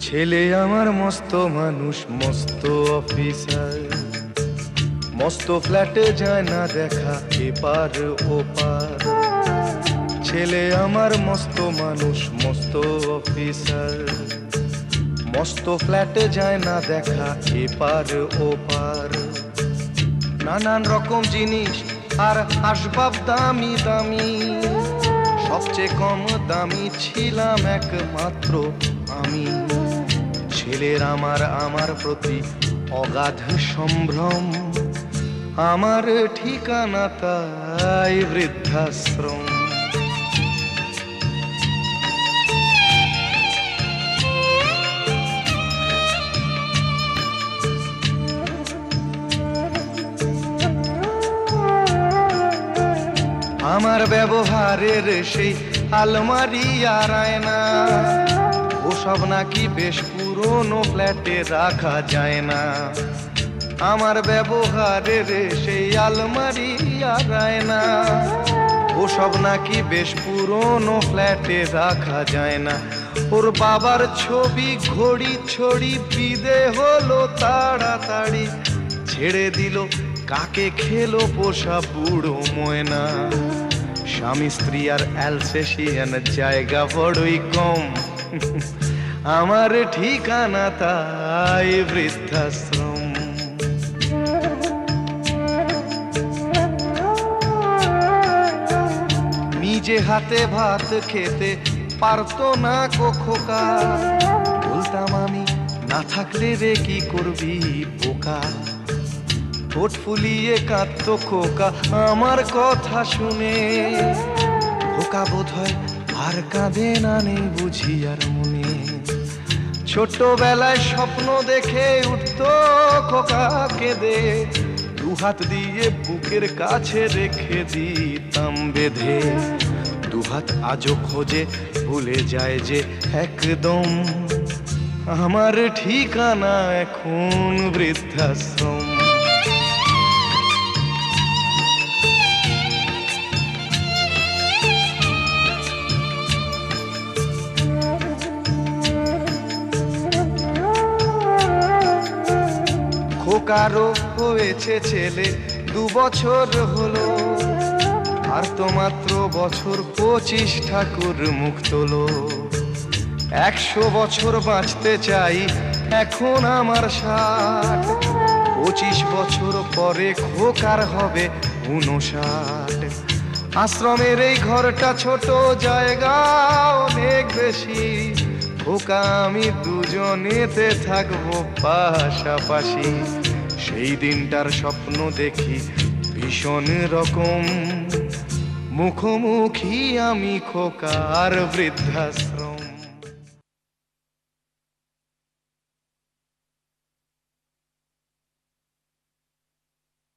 ছেলে আমার মস্ত মানুষ, মস্ত অফিসার, মস্ত ফ্ল্যাটে যায় না দেখা এপার ওপার। ছেলে আমার মস্ত মানুষ, মস্ত অফিসার, মস্ত ফ্ল্যাটে যায় না দেখা এপার ওপার। নানান রকম জিনিস আর আসবাব দামি দামি, সবচেয়ে কম দামি ছিলাম একমাত্র আমি। ছেলের আমার প্রতি অগাধ সম্ভ্রম, আমার ঠিকানা তাই বৃদ্ধাশ্রম। আমার ব্যবহারের সেই আলমারি আর আয়না, ওসব নাকি বেশ পুরনো ফ্ল্যাটে রাখা যায় না। আমার ব্যবহারের সেই আলমারি আর আয়না, ওসব নাকি বেশ পুরনো ফ্ল্যাটে রাখা যায় না। ওর বাবার ছবি ঘড়ি ছড়ি বিদে হলো তাড়াতাড়ি, ছেড়ে দিল কাকে খেলো পোষা বুড়ো ময়না। স্বামী স্ত্রী আর অ্যালসেশিয়ান জায়গা বড়ই কম, আমার ঠিকানা তাই বৃদ্ধাশ্রম। নিজে হাতে ভাত খেতে পারতো না খোকা, বলতাম আমি না থাকলে রে কি করবি বোকা। ঠোঁট ফুলিয়ে কাঁদতো খোকা আমার কথা শুনে, খোকা বোধহয় আর কাঁদে না, নেই বুঝি আর মনে। ছোটবেলায় স্বপ্ন দেখে উঠতো খোকা কেঁদে, দুহাত দিয়ে বুকের কাছে রেখে দিতাম বেঁধে। দুহাত আজও খোঁজে ভুলে যায় যে একদম, আমার ঠিকানা এখন বৃদ্ধাশ্রম। খোকারও হয়েছে ছেলে 2 বছর হলো, আর তো মাত্র বছর 25 ঠাকুর মুখ তোলো। 100 বছর বাঁচতে চাই এখন আমার 60, 25 বছর পরে খোকার হবে 59। আশ্রমের এই ঘরটা ছোট, জায়গা অনেক বেশি, খোকা আমি দুজনেতে থাকবো পাশাপাশি। সেই দিনটার স্বপ্ন দেখি ভীষণ রকম, মুখোমুখি আমি খোকার বৃদ্ধাশ্রম।